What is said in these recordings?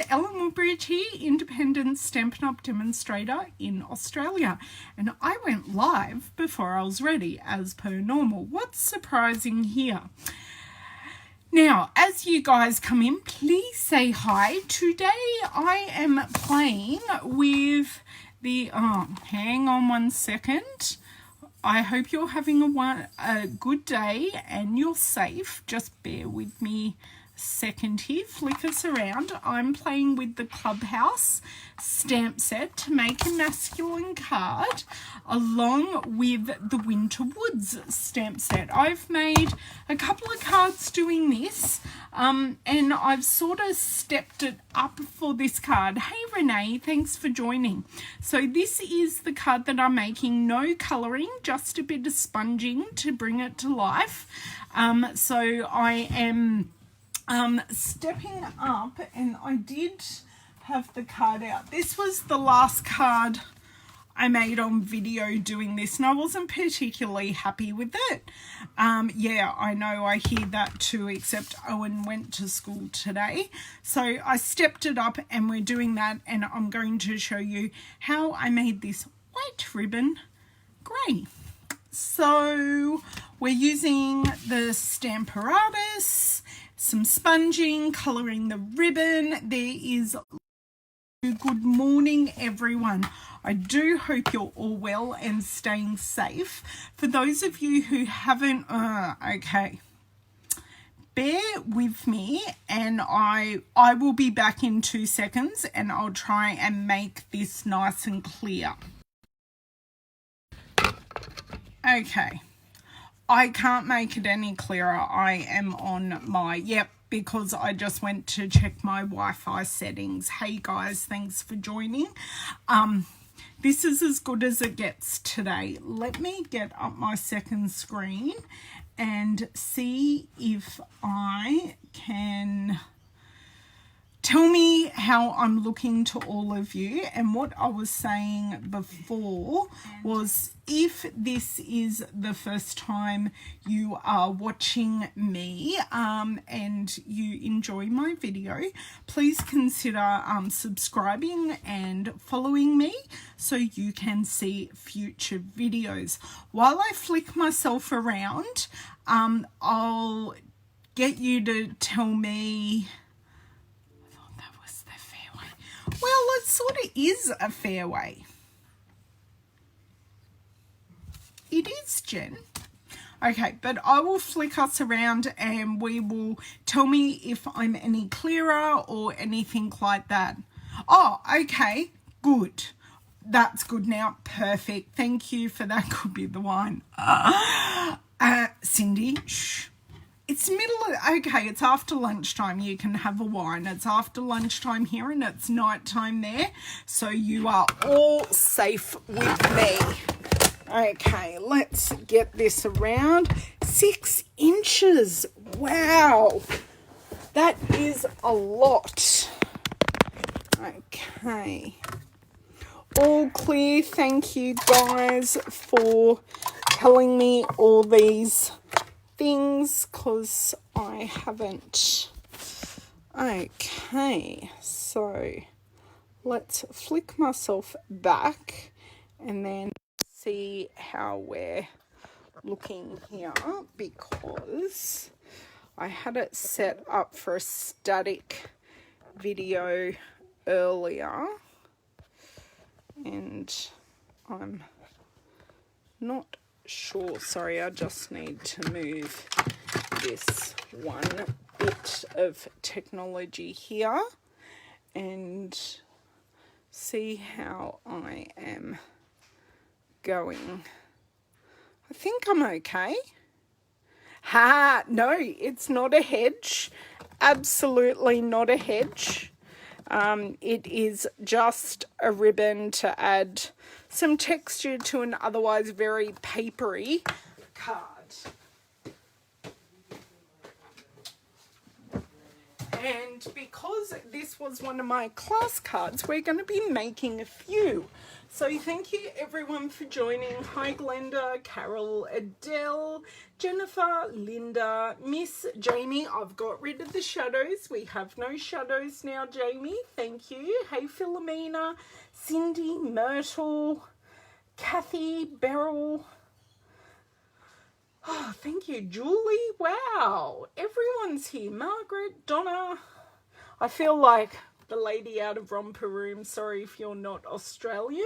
Ellen Woodbridge here, independent Stampin' Up! Demonstrator in Australia. And I went live before I was ready, as per normal. What's surprising here? Now, as you guys come in, please say hi. Today I am playing with the... hang on one second. I hope you're having a good day and you're safe. Just bear with me a second here. Flick us around. I'm playing with the Clubhouse stamp set to make a masculine card along with the Winter Woods stamp set. I've made a couple of cards doing this and I've sort of stepped it up for this card. Hey Renee, thanks for joining. So this is the card that I'm making, no colouring, just a bit of sponging to bring it to life. So I am stepping up, and I did have the card out. This was the last card I made on video doing this, and I wasn't particularly happy with it. Yeah, I know, I hear that too, except Owen went to school today. So I stepped it up and we're doing that, and I'm going to show you how I made this white ribbon grey. So we're using the Stamparatus, some sponging, colouring the ribbon. There is... Good morning everyone. I do hope you're all well and staying safe. For those of you who haven't, okay, bear with me, and I will be back in 2 seconds and I'll try and make this nice and clear. Okay, I can't make it any clearer. I am on my, because I just went to check my Wi-Fi settings. Hey guys, thanks for joining. This is as good as it gets today. Let me get up my second screen and see if I can... Tell me how I'm looking to all of you. And what I was saying before was, if this is the first time you are watching me and you enjoy my video, please consider subscribing and following me so you can see future videos. While I flick myself around, I'll get you to tell me... Well, it sort of is a fairway. It is, Jen. Okay, but I will flick us around and we will tell me if I'm any clearer or anything like that. Oh, okay, good. That's good now. Perfect. Thank you for that. Could be the wine. Cindy, shh. It's okay, it's after lunchtime. You can have a wine. It's after lunchtime here and it's nighttime there. So you are all safe with me. Okay, let's get this around. 6 inches. Wow. That is a lot. Okay. All clear. Thank you guys for telling me all these things, because I haven't. Okay, so let's flick myself back and then see how we're looking here, because I had it set up for a static video earlier and I'm not sure. Sorry, I just need to move this one bit of technology here and see how I am going. I think I'm okay. No, it's not a hedge. Absolutely not a hedge. It is just a ribbon to add some texture to an otherwise very papery card. And because this was one of my class cards, we're going to be making a few. So thank you everyone for joining. Hi Glenda, Carol, Adele, Jennifer, Linda, Miss Jamie. I've got rid of the shadows. We have no shadows now, Jamie. Thank you. Hey Philomena, Cindy, Myrtle, Kathy, Beryl. Oh, thank you, Julie. Wow, everyone's here. Margaret, Donna. I feel like the lady out of Romper Room. Sorry if you're not Australian.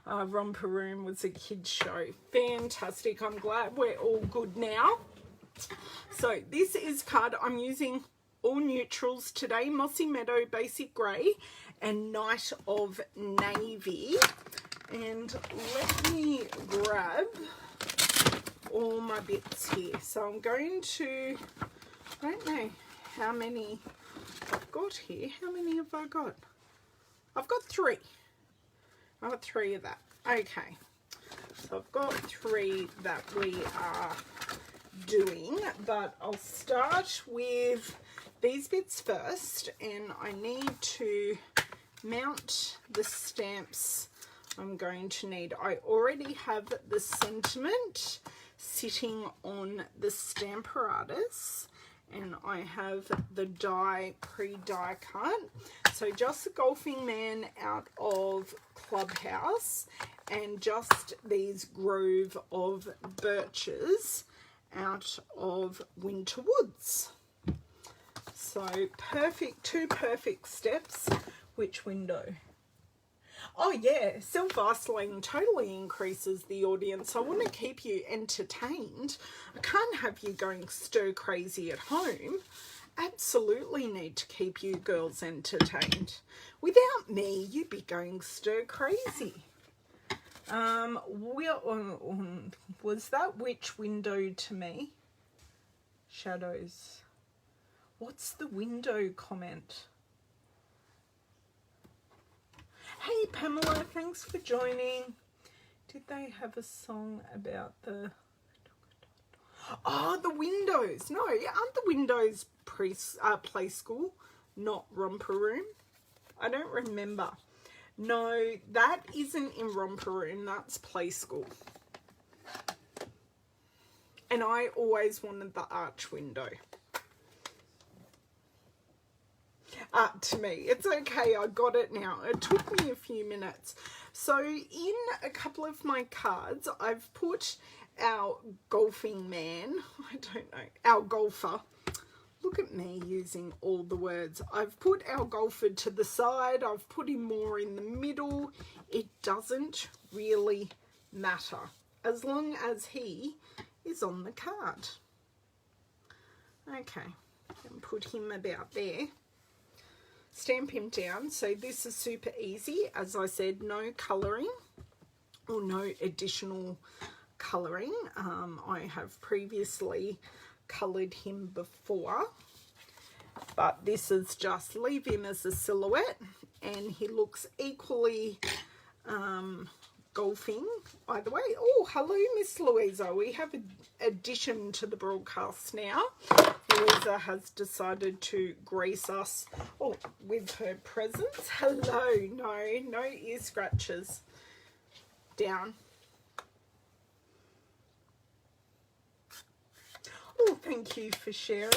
Romper Room was a kids show. Fantastic. I'm glad we're all good now. So this is card. I'm using all neutrals today. Mossy Meadow, Basic Grey, and Night of Navy. And let me grab all my bits here. So I'm going to, I don't know how many I've got here. How many have I got? I've got 3. I've got 3 of that. Okay. So I've got 3 that we are doing, but I'll start with these bits first, and I need to mount the stamps I'm going to need. I already have the sentiment sitting on the Stamparatus, and I have the die pre-die cut. So just the Golfing Man out of Clubhouse, and just these Grove of Birches out of Winter Woods. So perfect, 2 perfect steps. Which window? Oh yeah, self-isolating totally increases the audience. I want to keep you entertained. I can't have you going stir crazy at home. Absolutely need to keep you girls entertained. Without me, you'd be going stir crazy. Was that which window to me? Shadows. What's the window comment? Hey Pamela, thanks for joining. Did they have a song about the... Oh, the windows. No, aren't the windows play school, not Romper Room? I don't remember. No, that isn't in Romper Room. That's play school. And I always wanted the arch window. To me, it's okay, I got it now. It took me a few minutes. So in a couple of my cards, I've put our Golfing Man, I don't know, our golfer. Look at me using all the words. I've put our golfer to the side. I've put him more in the middle. It doesn't really matter as long as he is on the card. Okay, and put him about there. Stamp him down. So this is super easy. As I said, no colouring or no additional colouring. I have previously coloured him before, but this is just leave him as a silhouette, and he looks equally golfing either way. Oh, hello Miss Louisa. We have an addition to the broadcast now. Louisa has decided to grace us with her presence. Hello. No ear scratches. Down. Oh, thank you for sharing.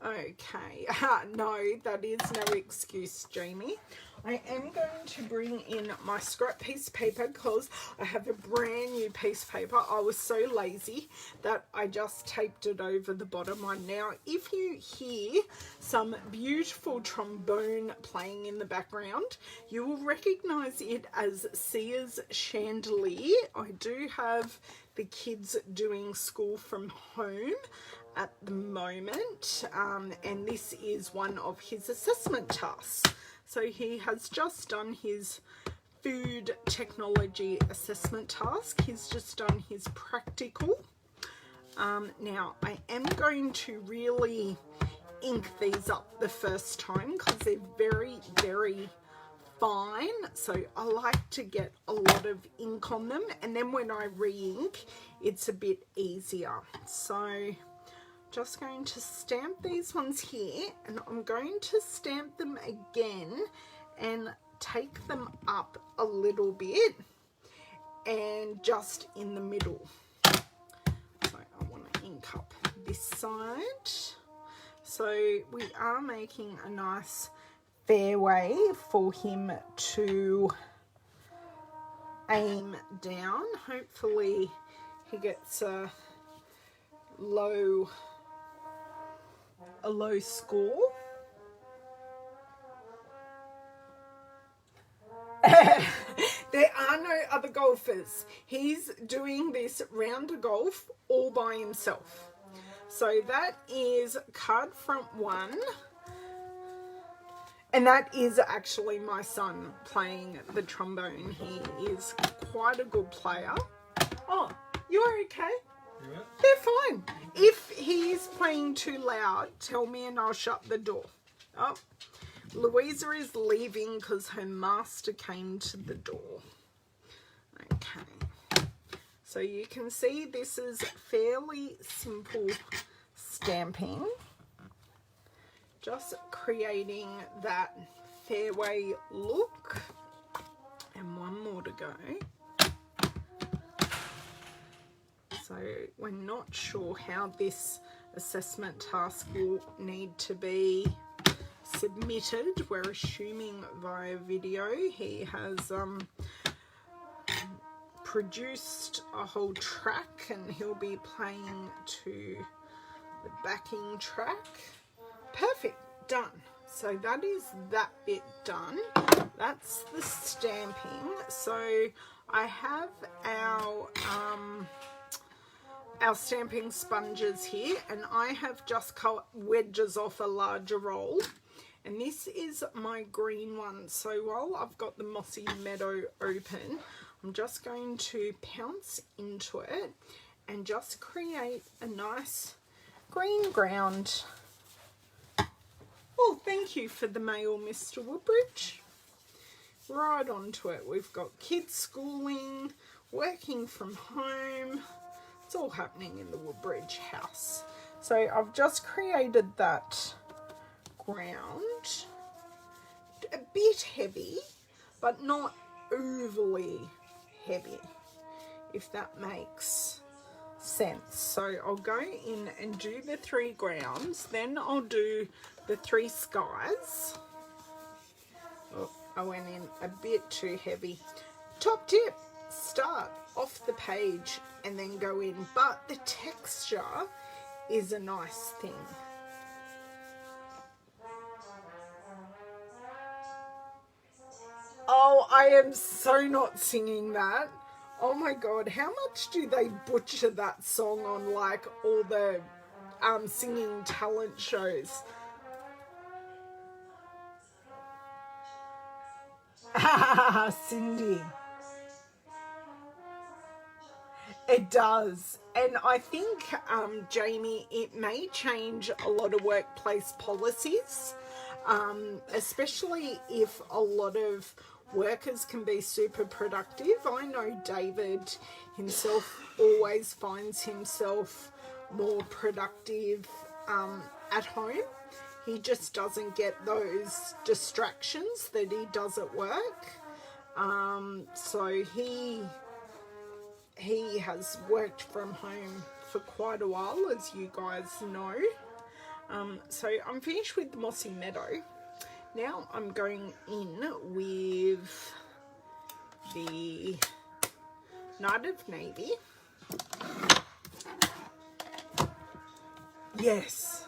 Okay. No, that is no excuse, Jamie. I am going to bring in my scrap piece of paper because I have a brand new piece of paper. I was so lazy that I just taped it over the bottom one. Now, if you hear some beautiful trombone playing in the background, you will recognize it as Sia's chandelier. I do have the kids doing school from home at the moment, and this is one of his assessment tasks. So he has just done his food technology assessment task. He's just done his practical. Now I am going to really ink these up the first time because they're very, very fine. So I like to get a lot of ink on them, and then when I re-ink, it's a bit easier. So just going to stamp these ones here, and I'm going to stamp them again and take them up a little bit and just in the middle. So I want to ink up this side. So we are making a nice fairway for him to aim down. Hopefully he gets a low score. There are no other golfers. He's doing this round of golf all by himself. So that is card front 1. And that is actually my son playing the trombone. He is quite a good player. Oh, you are okay? Yeah. They're fine. If he's playing too loud, tell me and I'll shut the door. Oh, Louisa is leaving because her master came to the door. Okay. So you can see this is fairly simple stamping. Just creating that fairway look. And one more to go. So we're not sure how this assessment task will need to be submitted. We're assuming via video. He has produced a whole track and he'll be playing to the backing track. Perfect, done. So that is that bit done. That's the stamping. So I have our stamping sponges here, and I have just cut wedges off a larger roll. And this is my green one. So while I've got the Mossy Meadow open, I'm just going to pounce into it and just create a nice green ground. Oh, thank you for the mail, Mr. Woodbridge. Right onto it. We've got kids schooling, working from home. It's all happening in the Woodbridge house. So I've just created that ground. A bit heavy, but not overly heavy, if that makes sense. So I'll go in and do the 3 grounds, then I'll do the 3 skies. Oh, I went in a bit too heavy. Top tip, start off the page and then go in, but the texture is a nice thing. Oh, I am so not singing that. Oh my God, how much do they butcher that song on like all the singing talent shows? Cindy. It does. And I think, Jamie, it may change a lot of workplace policies, especially if a lot of workers can be super productive. I know David himself always finds himself more productive at home. He just doesn't get those distractions that he does at work. So he has worked from home for quite a while, as you guys know. So I'm finished with the Mossy Meadow. Now I'm going in with the Night of Navy. Yes,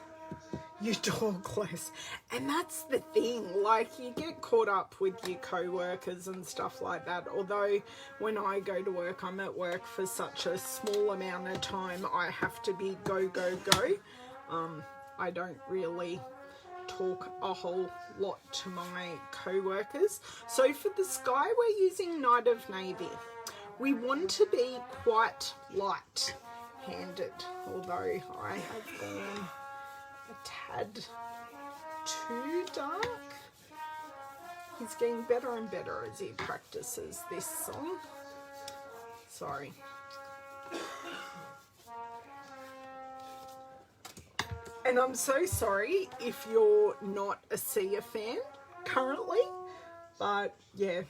your door close. And that's the thing, like, you get caught up with your co-workers and stuff like that. Although when I go to work, I'm at work for such a small amount of time, I have to be go, go, go. I don't really talk a whole lot to my co-workers. So for the sky, we're using Night of Navy. We want to be quite light-handed, although I have gone a tad too dark. He's getting better and better as he practices this song. Sorry. And I'm so sorry if you're not a Sia fan currently, but yeah,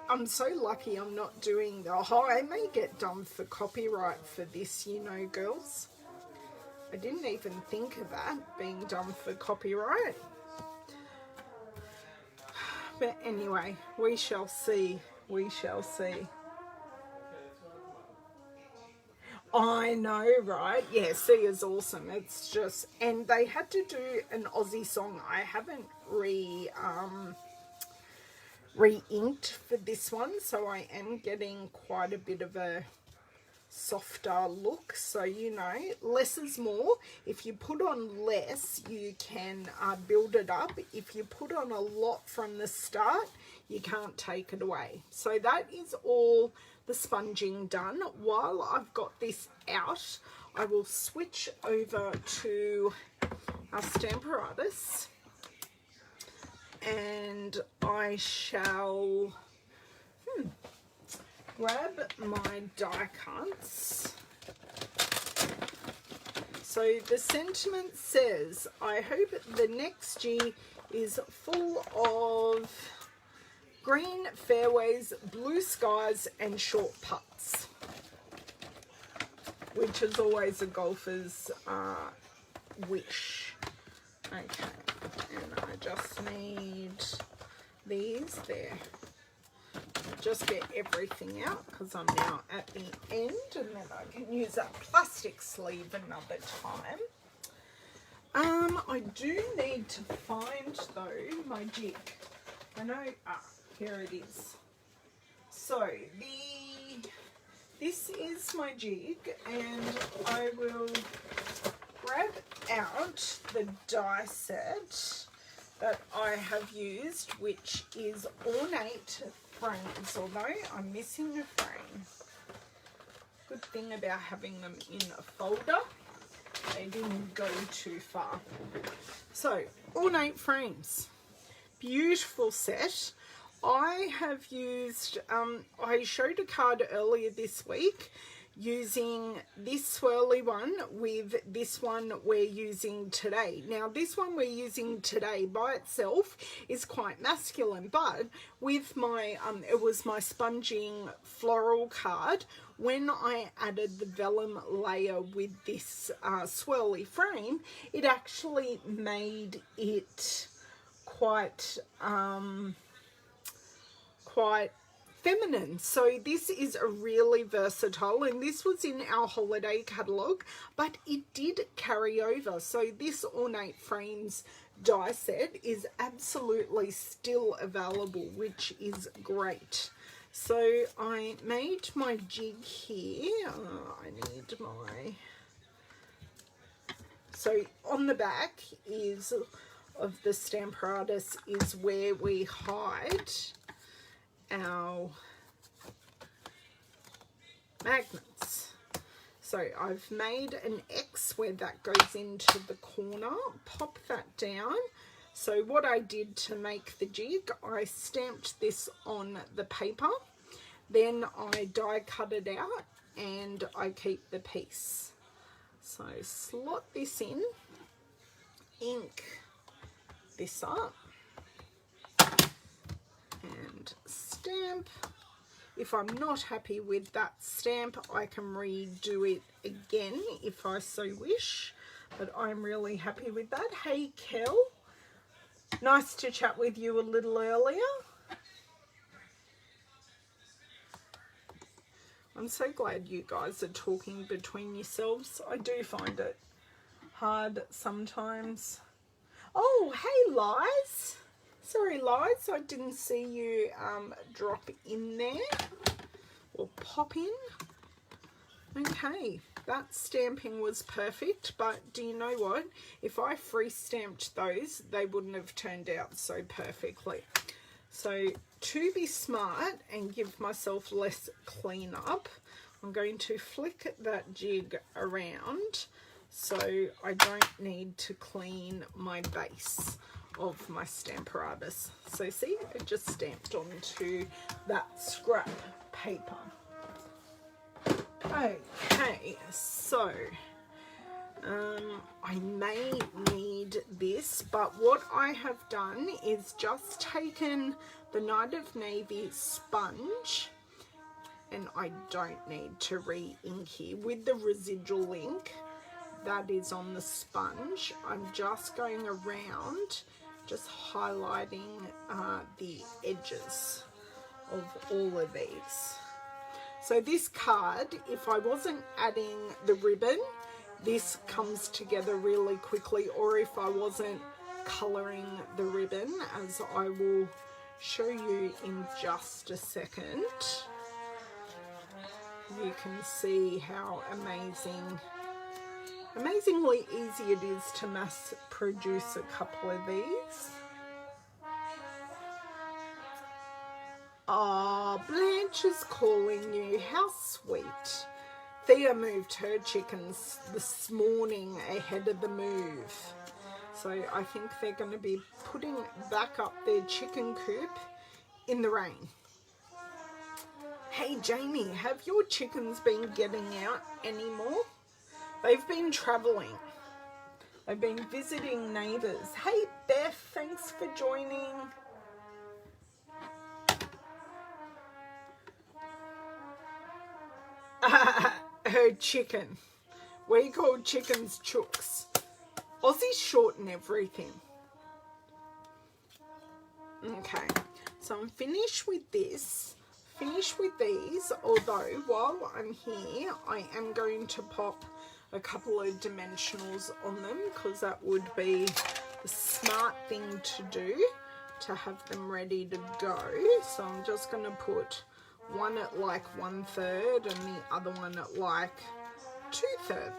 I'm so lucky I'm not doing the I may get done for copyright for this, you know, girls. I didn't even think of that being done for copyright. But anyway, we shall see. We shall see. I know, right? Yeah, Sia's awesome. It's just, and they had to do an Aussie song. I haven't re-inked for this one, so I am getting quite a bit of a softer look. So, you know, less is more. If you put on less, you can build it up. If you put on a lot from the start, you can't take it away. So that is all the sponging done. While I've got this out, I will switch over to our Stamparatus, and I shall grab my die cuts. So the sentiment says, I hope the next year is full of green fairways, blue skies and short putts, which is always a golfer's wish. Okay, and I just need these there. Just get everything out because I'm now at the end, and then I can use that plastic sleeve another time. I do need to find though my jig. I know, here it is. So this is my jig, and I will grab out the die set that I have used, which is ornate frames, although I'm missing a frame. Good thing about having them in a folder, they didn't go too far. So, ornate frames, beautiful set. I have used, I showed a card earlier this week using this swirly one with this one we're using today. Now this one we're using today by itself is quite masculine, but with my, it was my sponging floral card, when I added the vellum layer with this swirly frame, it actually made it quite feminine. So this is a really versatile, and this was in our holiday catalogue, but it did carry over. So this ornate frames die set is absolutely still available, which is great. So I made my jig here. I need my, so on the back is of the Stamparatus is where we hide our magnets. So I've made an X where that goes into the corner, pop that down. So what I did to make the jig, I stamped this on the paper, then I die cut it out and I keep the piece. So slot this in, ink this up and stamp. If I'm not happy with that stamp, I can redo it again if I so wish, but I'm really happy with that. Hey Kel, nice to chat with you a little earlier. I'm so glad you guys are talking between yourselves. I do find it hard sometimes. Oh, hey Liz. Sorry, Liz, I didn't see you drop in there or pop in. Okay, that stamping was perfect, but do you know what? If I free stamped those, they wouldn't have turned out so perfectly. So to be smart and give myself less cleanup, I'm going to flick that jig around so I don't need to clean my base of my Stamparatus. So see, it just stamped onto that scrap paper. Okay, so I may need this, but what I have done is just taken the Night of Navy sponge, and I don't need to re-ink here with the residual ink that is on the sponge. I'm just going around, just highlighting the edges of all of these. So this card, if I wasn't adding the ribbon, this comes together really quickly, or if I wasn't colouring the ribbon, as I will show you in just a second, you can see how amazingly easy it is to mass produce a couple of these. Oh, Blanche is calling you. How sweet. Thea moved her chickens this morning ahead of the move. So I think they're going to be putting back up their chicken coop in the rain. Hey Jamie, have your chickens been getting out anymore? They've been travelling. They've been visiting neighbours. Hey Beth, thanks for joining. Her chicken. We call chickens chooks. Aussies shorten everything. Okay, so I'm finished with this. Finished with these, although while I'm here, I am going to pop a couple of dimensionals on them, because that would be the smart thing to do to have them ready to go. So I'm just going to put one at like 1/3 and the other one at like 2/3.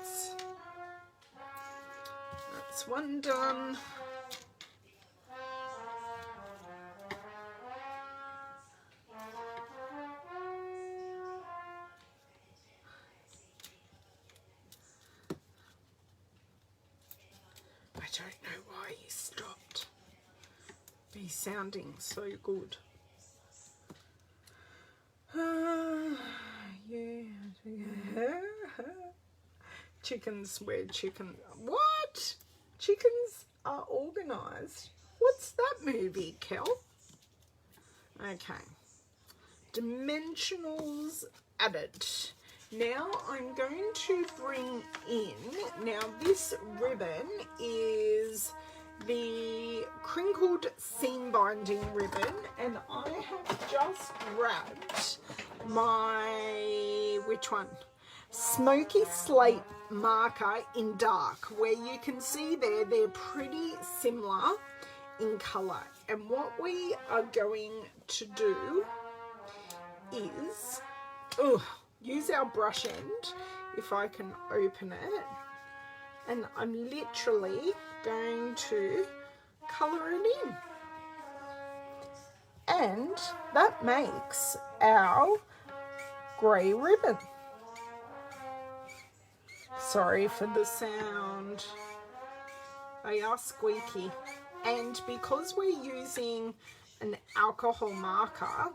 That's one done. I don't know why he stopped. He's sounding so good. Yeah. Chickens wear chicken. What? Chickens are organised. What's that movie, Kel? Okay. Dimensionals added. Now I'm going to bring in, now this ribbon is the crinkled seam binding ribbon, and I have just grabbed my, which one? Smoky Slate marker in dark, where you can see there they're pretty similar in colour. And what we are going to do is use our brush end, if I can open it, and I'm literally going to colour it in. And that makes our grey ribbon. Sorry for the sound. They are squeaky. And because we're using an alcohol marker,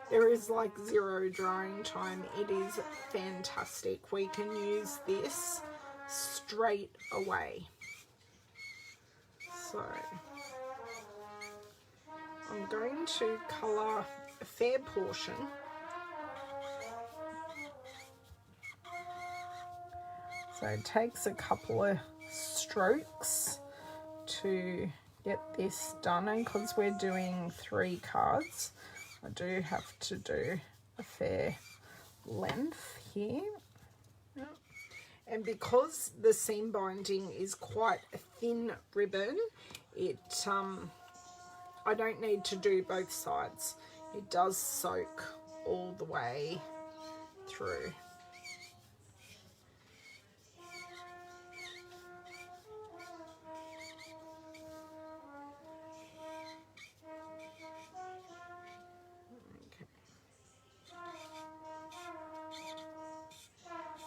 there is like 0 drying time. It is fantastic. We can use this straight away. So I'm going to colour a fair portion. So it takes a couple of strokes to get this done, and because we're doing 3 cards, I do have to do a fair length here. And because the seam binding is quite a thin ribbon, it I don't need to do both sides. It does soak all the way through.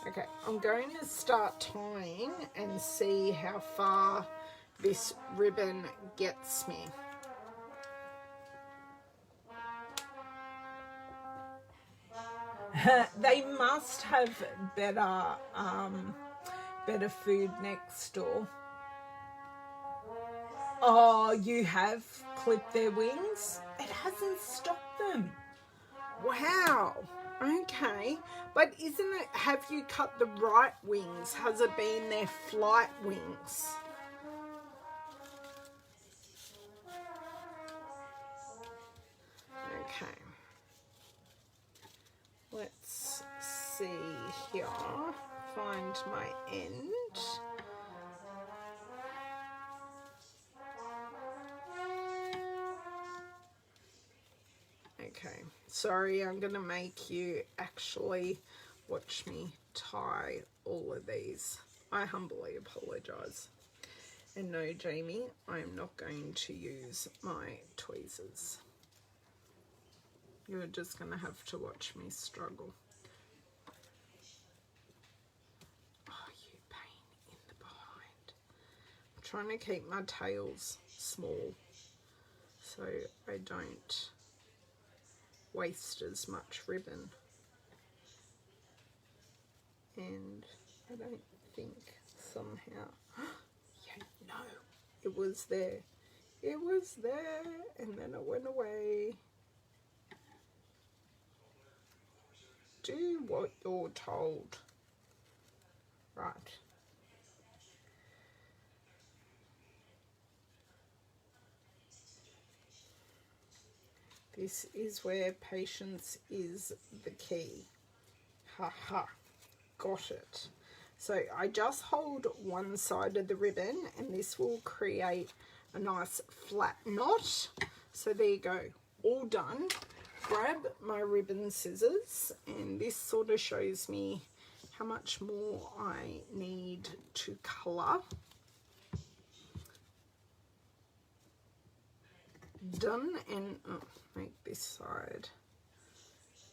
Okay, I'm going to start tying and see how far this ribbon gets me. They must have better Better food next door. Oh, you have clipped their wings? It hasn't stopped them. Wow. Okay. But isn't it, have you cut the right wings? Has it been their flight wings? Okay. Let's see here. Find my end. Okay, sorry, I'm going to make you actually watch me tie all of these. I humbly apologise. And no, Jamie, I am not going to use my tweezers. You're just going to have to watch me struggle. Oh, you pain in the behind. I'm trying to keep my tails small so I don't waste as much ribbon, and I don't think somehow, yeah, no, it was there, and then it went away. Do what you're told. Right. This is where patience is the key. Ha ha, got it. So I just hold one side of the ribbon and this will create a nice flat knot. So there you go, all done. Grab my ribbon scissors and this sort of shows me how much more I need to colour. Done, and make this side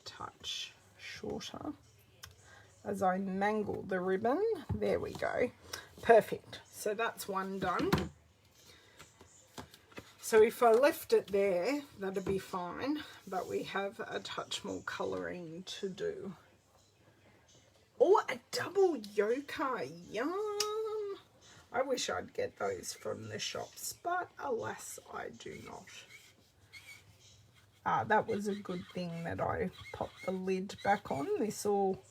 touch shorter as I mangle the ribbon. There we go, perfect. So that's one done. So if I left it there, that'd be fine, but we have a touch more colouring to do. Oh, a double yoker, yum! I wish I'd get those from the shops, but alas, I do not. That was a good thing that I popped the lid back on. This all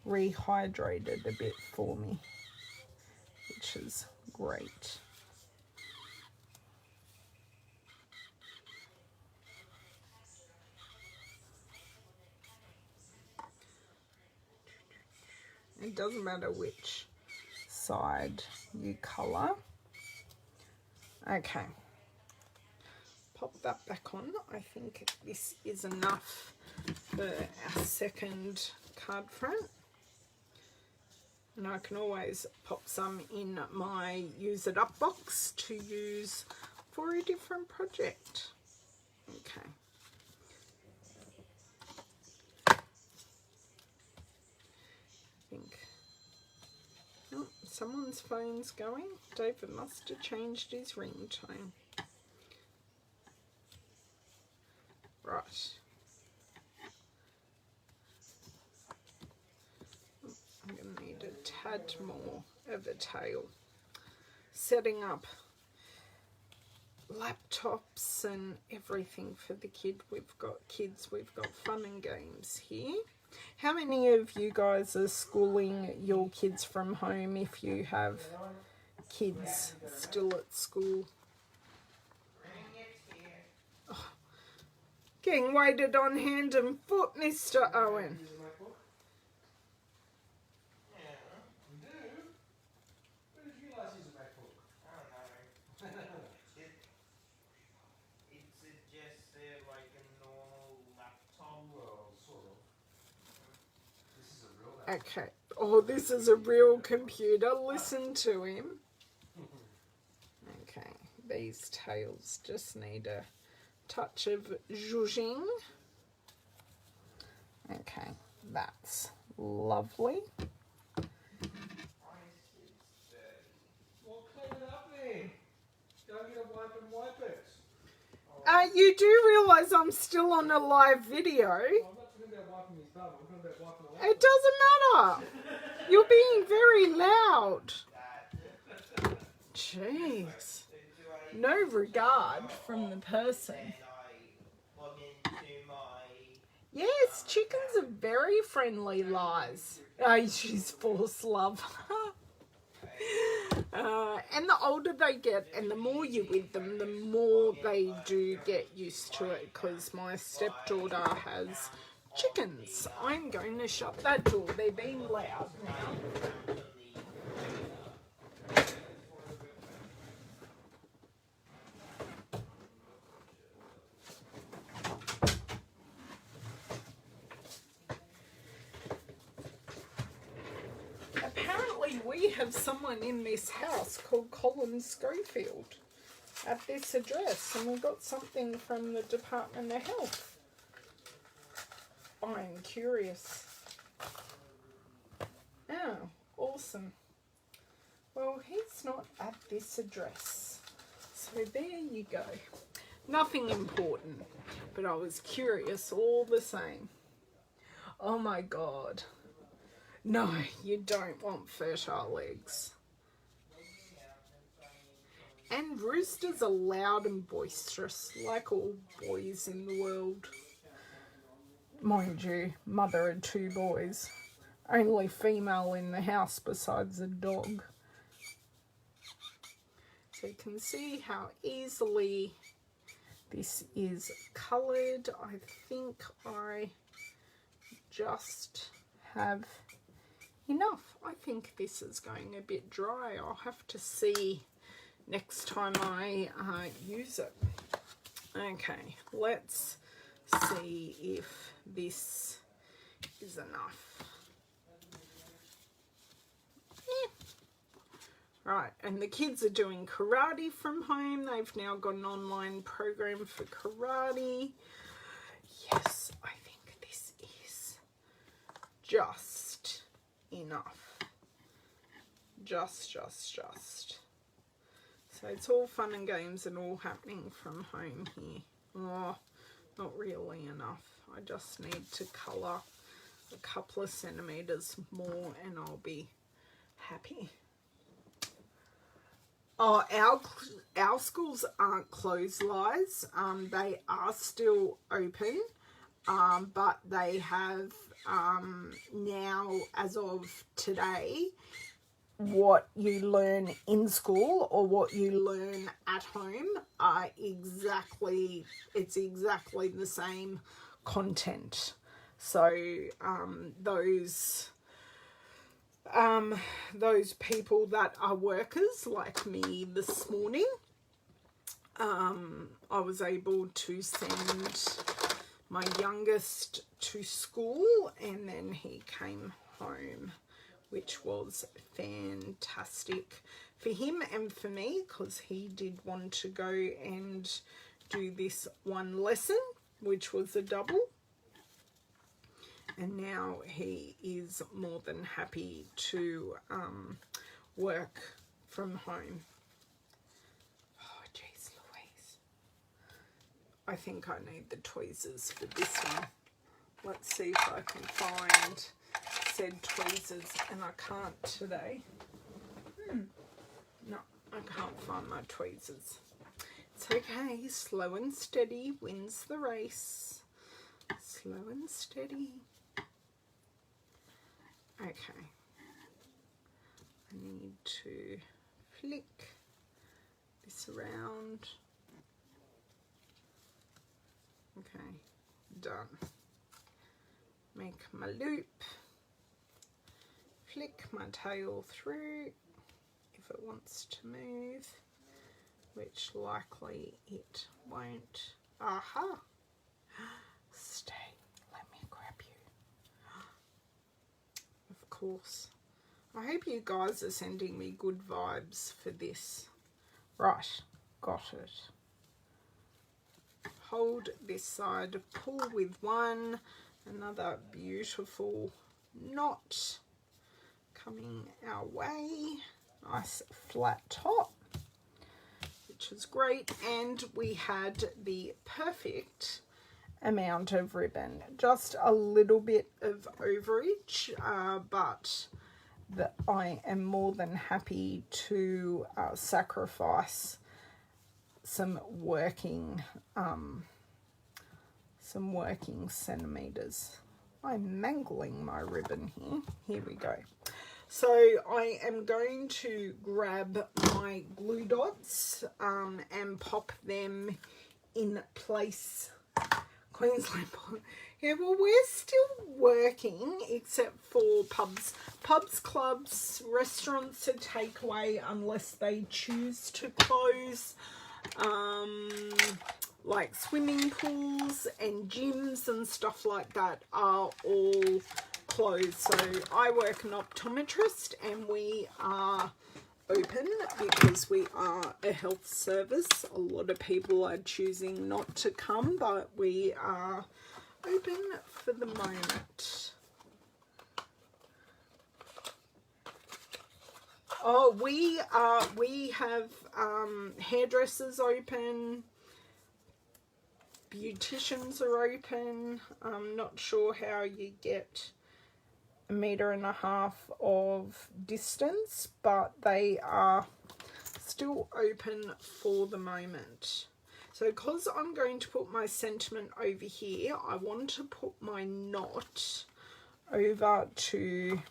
rehydrated a bit for me, which is great. It doesn't matter which side you colour. Okay, pop that back on. I think this is enough for our second card front. And I can always pop some in my use it up box to use for a different project. Okay. I think, oh, someone's phone's going. David must have changed his ringtone. Right. I'm going to need a tad more of a tail. Setting up laptops and everything for the kids. We've got fun and games here. How many of you guys are schooling your kids from home if you have kids still at school? Oh, getting weighted on hand and foot, Mr. Owen. Okay. Oh, this is a real computer. Listen to him. Okay. These tails just need a touch of zhuzhing. Okay. That's lovely. Well, clean it up there. Go get a wipe and wipe it. You do realise I'm still on a live video. I'm not talking It doesn't matter. You're being very loud. Jeez. No regard from the person. Yes, chickens are very friendly, Lies. Oh, she's false love. And the older they get and the more you're with them, the more they do get used to it, because my stepdaughter has chickens. I'm going to shut that door. They're being loud now. Apparently we have someone in this house called Colin Schofield at this address, and we got something from the Department of Health. I'm curious. Oh, awesome. Well, he's not at this address. So there you go. Nothing important, but I was curious all the same. Oh my God. No, you don't want fertile eggs. And roosters are loud and boisterous, like all boys in the world. Mind you, mother of 2 boys. Only female in the house besides a dog. So you can see how easily this is coloured. I think I just have enough. I think this is going a bit dry. I'll have to see next time I use it. Okay, let's see if this is enough. Right, and the kids are doing karate from home. They've now got an online program for karate. Yes, I think this is just enough. Just. So it's all fun and games and all happening from home here. Oh, not really enough. I just need to colour a couple of centimetres more and I'll be happy. Oh, our schools aren't closed, Lies. They are still open, but they have now, as of today, what you learn in school or what you learn at home are exactly the same content. So those people that are workers like me this morning, I was able to send my youngest to school and then he came home, which was fantastic for him and for me, because he did want to go and do this one lesson, which was a double. And now he is more than happy to work from home. Oh, jeez Louise. I think I need the tweezers for this one. Let's see if I can find said tweezers, and I can't today. No, I can't find my tweezers. It's okay. Slow and steady wins the race. Slow and steady. Okay, I need to flick this around. Okay, done. Make my loop, flick my tail through if it wants to move, which likely it won't. Aha! Stay. Course. I hope you guys are sending me good vibes for this. Right, got it. Hold this side, pull with one, another beautiful knot coming our way. Nice flat top, which is great. And we had the perfect amount of ribbon, just a little bit of overage, but that I am more than happy to sacrifice some working centimeters. I'm mangling my ribbon here. Here we go. So I am going to grab my glue dots and pop them in place. Queensland. Yeah, well, we're still working, except for pubs, clubs, restaurants are takeaway unless they choose to close. Like swimming pools and gyms and stuff like that are all closed. So I work an optometrist and we are open because we are a health service. A lot of people are choosing not to come, but we are open for the moment. Oh, we have hairdressers open, beauticians are open. I'm not sure how you get 1.5 meters of distance, but they are still open for the moment. So because I'm going to put my sentiment over here, I want to put my knot over to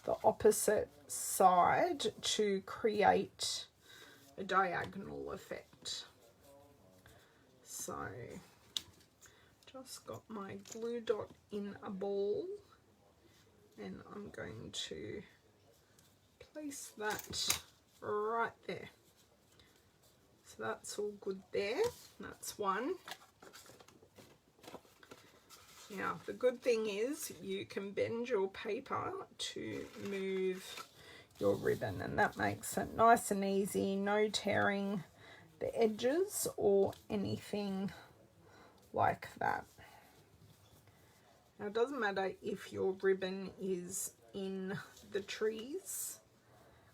the opposite side to create a diagonal effect. So just got my glue dot in a ball and I'm going to place that right there. So that's all good there. That's one. Now the good thing is you can bend your paper to move your ribbon, and that makes it nice and easy, no tearing the edges or anything like that. Now it doesn't matter if your ribbon is in the trees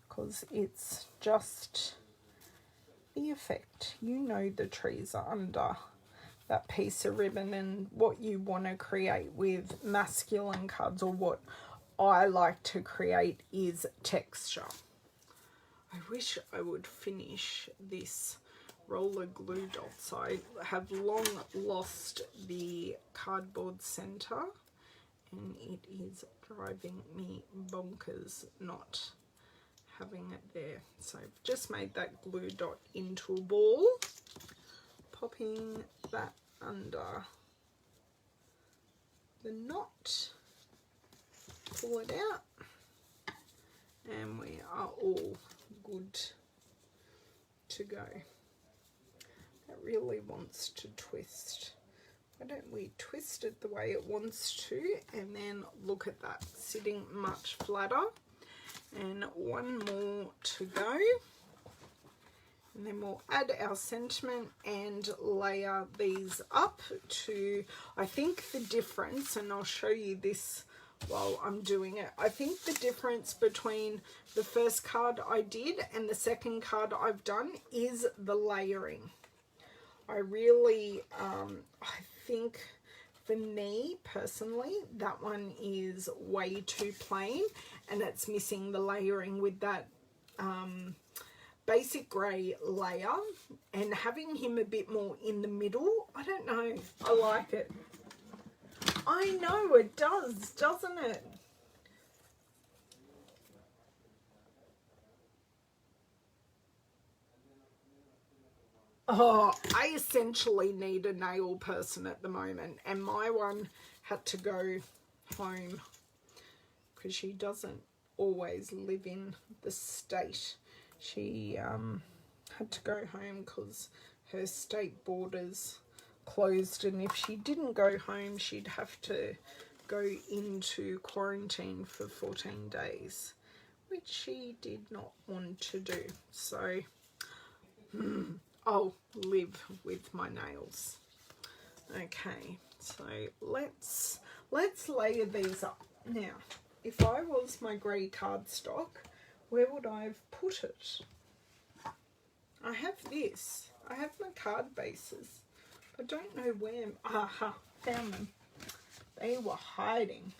because it's just the effect. You know the trees are under that piece of ribbon and what you want to create with masculine cards, or what I like to create, is texture. I wish I would finish this roller glue dots. I have long lost the cardboard center and it is driving me bonkers not having it there. So I've just made that glue dot into a ball, popping that under the knot, pull it out, and we are all good to go. That really wants to twist. Why don't we twist it the way it wants to, and then look at that, sitting much flatter. And one more to go, and then we'll add our sentiment and layer these up to, I think the difference, and I'll show you this while I'm doing it, I think the difference between the first card I did and the second card I've done is the layering. I really, I think for me personally, that one is way too plain and it's missing the layering with that basic grey layer, and having him a bit more in the middle. I don't know, I like it. I know it does, doesn't it? Oh, I essentially need a nail person at the moment, and my one had to go home because she doesn't always live in the state. She had to go home because her state borders closed, and if she didn't go home she'd have to go into quarantine for 14 days, which she did not want to do. So I'll live with my nails. Okay, so let's layer these up. Now, if I was my grey cardstock, where would I have put it? I have this. I have my card bases. I don't know where. Aha, found them. They were hiding.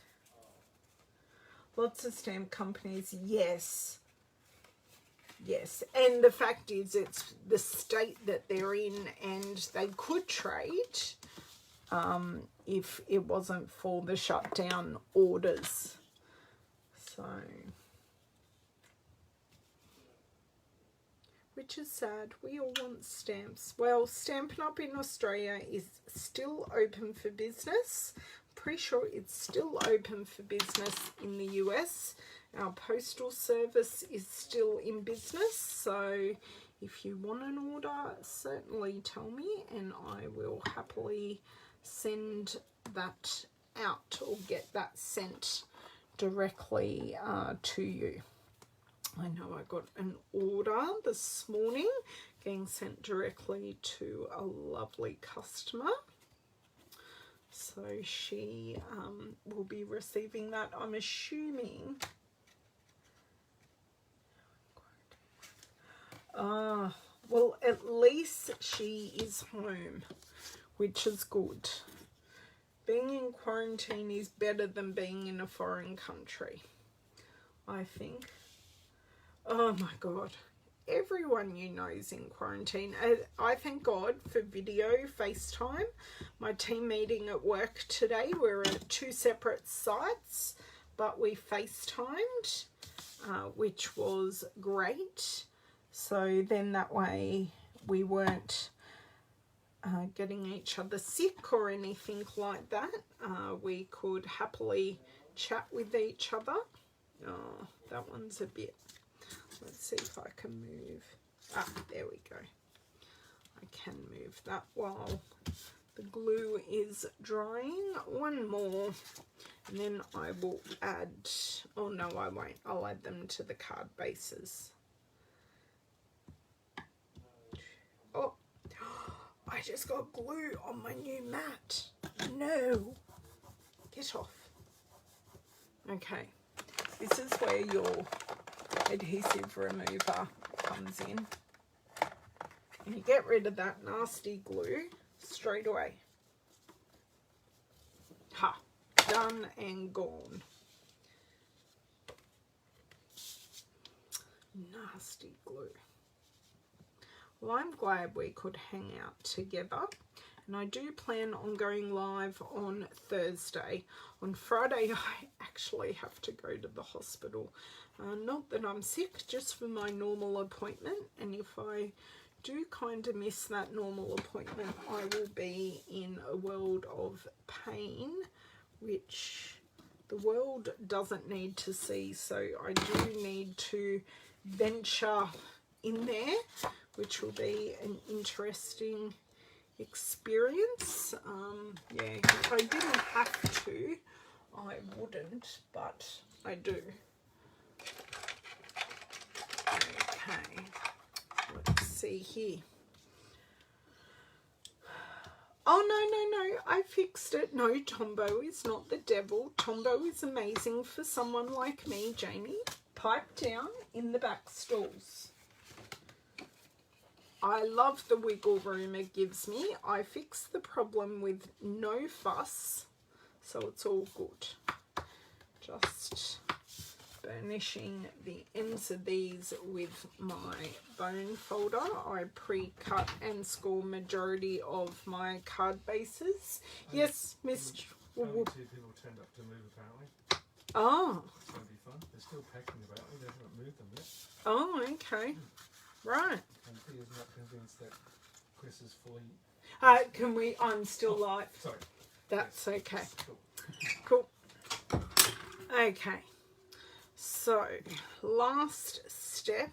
Lots of stamp companies, yes. Yes, and the fact is it's the state that they're in, and they could trade if it wasn't for the shutdown orders. So, which is sad. We all want stamps. Well, Stampin' Up in Australia is still open for business. Pretty sure it's still open for business in the US. Our postal service is still in business, so if you want an order, certainly tell me and I will happily send that out or get that sent directly to you. I know I got an order this morning getting sent directly to a lovely customer. So she will be receiving that, I'm assuming. Well, at least she is home, which is good. Being in quarantine is better than being in a foreign country, I think. Oh my God. Everyone you know is in quarantine. I thank God for video FaceTime. My team meeting at work today, we're at 2 separate sites, but we FaceTimed, which was great. So then that way we weren't getting each other sick or anything like that. We could happily chat with each other. Oh, that one's a bit... Let's see if I can move. Ah, there we go. I can move that while the glue is drying. One more, and then I will add... Oh, no, I won't. I'll add them to the card bases. Oh, I just got glue on my new mat. No. Get off. Okay. This is where your adhesive remover comes in. And you get rid of that nasty glue straight away. Ha. Done and gone. Nasty glue. Well, I'm glad we could hang out together, and I do plan on going live on Thursday. On Friday, I actually have to go to the hospital. Not that I'm sick, just for my normal appointment, and if I do kind of miss that normal appointment, I will be in a world of pain, which the world doesn't need to see, so I do need to venture in there, which will be an interesting experience. Yeah, if I didn't have to, I wouldn't, but I do. Okay, let's see here. Oh, no, I fixed it. No, Tombo is not the devil. Tombo is amazing for someone like me, Jamie. Pipe down in the back stalls. I love the wiggle room it gives me. I fixed the problem with no fuss, so it's all good. Just burnishing the ends of these with my bone folder. I pre-cut and score majority of my card bases. Yes, Miss... Only 2 people turned up to move, apparently. Oh. It's going to be fun. They're still packing about. They haven't moved them yet. Oh, okay. Right. And Peter's not convinced that Chris is fully... Can we... I'm still live. Sorry. That's yes. okay. Cool. Cool. Okay. So, last step,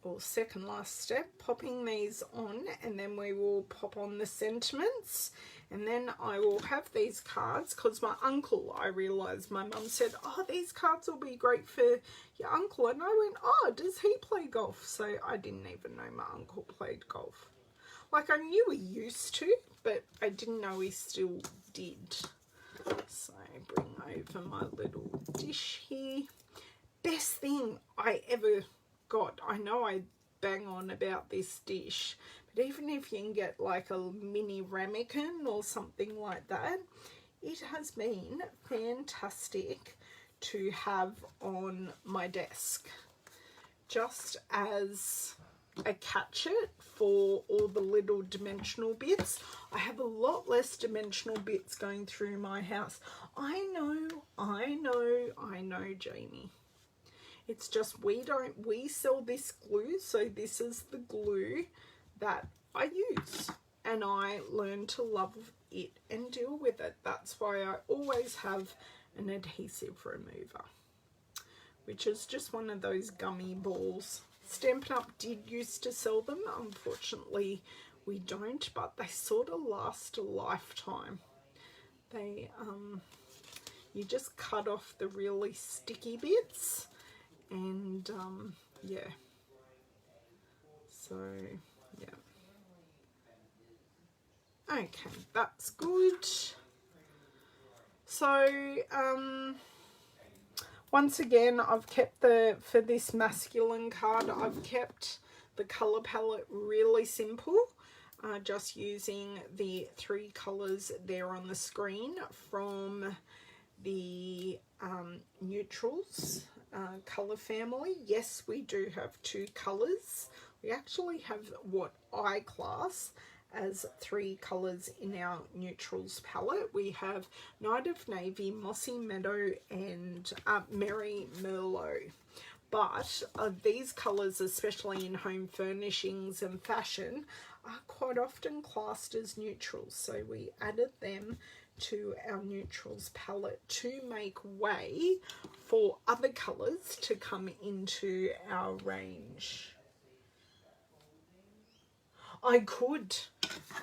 or second last step, popping these on, and then we will pop on the sentiments, and then I will have these cards, because my uncle, I realised my mum said, oh, these cards will be great for your uncle, and I went, oh, does he play golf? So I didn't even know my uncle played golf. Like, I knew he used to, but I didn't know he still did. So bring over my little dish here. Best thing I ever got. I know I bang on about this dish, But even if you can get like a mini ramekin or something like that, it has been fantastic to have on my desk, just as a catch-it for all the little dimensional bits. I have a lot less dimensional bits going through my house. I know, Jamie. It's just we sell this glue, so this is the glue that I use, and I learn to love it and deal with it. That's why I always have an adhesive remover, which is just one of those gummy balls. Stampin' Up! Did used to sell them. Unfortunately, we don't, but they sort of last a lifetime. They, you just cut off the really sticky bits, and yeah. So, yeah. Okay, that's good. So, once again, I've kept for this masculine card, I've kept the colour palette really simple, just using the 3 colours there on the screen from the neutrals colour family. Yes, we do have 2 colours. We actually have what I class as 3 colours in our neutrals palette. We have Night of Navy, Mossy Meadow, and Merry Merlot. But these colours, especially in home furnishings and fashion, are quite often classed as neutrals. So we added them to our neutrals palette to make way for other colours to come into our range. I could.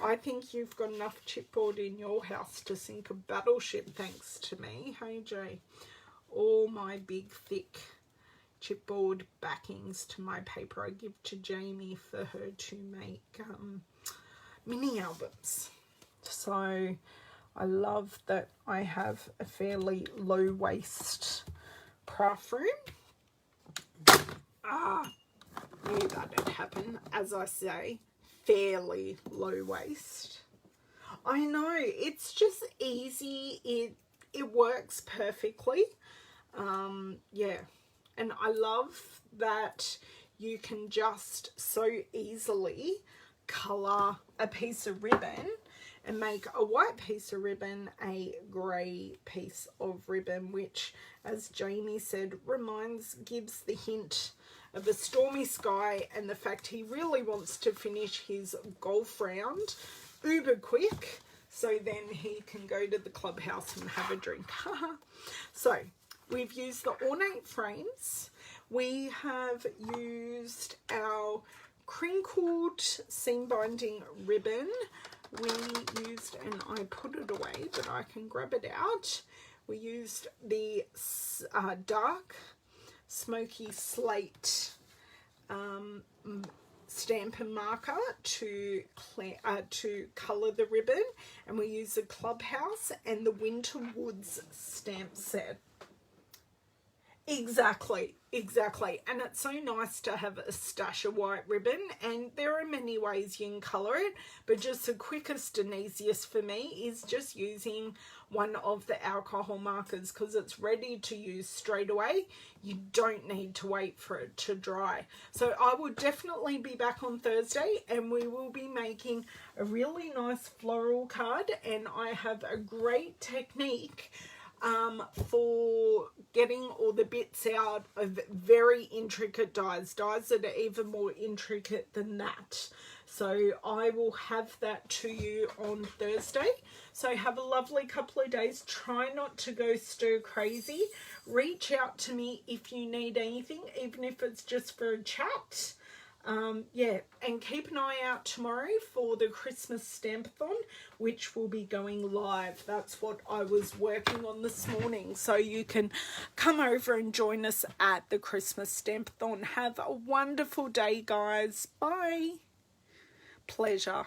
I think you've got enough chipboard in your house to sink a battleship, thanks to me. Hey, Jay. All my big, thick chipboard backings to my paper I give to Jamie for her to make mini albums. So I love that I have a fairly low waist craft room. Knew that'd happen. As I say, fairly low waist. I know, it's just easy. It works perfectly. Yeah, and I love that you can just so easily colour a piece of ribbon and make a white piece of ribbon a grey piece of ribbon, which, as Jamie said, gives the hint of a stormy sky and the fact he really wants to finish his golf round uber quick so then he can go to the clubhouse and have a drink. So we've used the ornate frames. We have used our crinkled seam binding ribbon. We used, and I put it away, but I can grab it out. We used the dark smoky slate Stampin' marker to colour the ribbon, and we used the Clubhouse and the Winter Woods stamp set. Exactly, and it's so nice to have a stash of white ribbon, and there are many ways you can colour it, but just the quickest and easiest for me is just using one of the alcohol markers because it's ready to use straight away. You don't need to wait for it to dry. So I will definitely be back on Thursday and we will be making a really nice floral card, and I have a great technique for getting all the bits out of very intricate dies that are even more intricate than that. So I will have that to you on Thursday. So have a lovely couple of days. Try not to go stir crazy. Reach out to me if you need anything, even if it's just for a chat. Yeah, and keep an eye out tomorrow for the Christmas Stampathon, which will be going live. That's what I was working on this morning. So you can come over and join us at the Christmas Stampathon. Have a wonderful day, guys. Bye. Pleasure.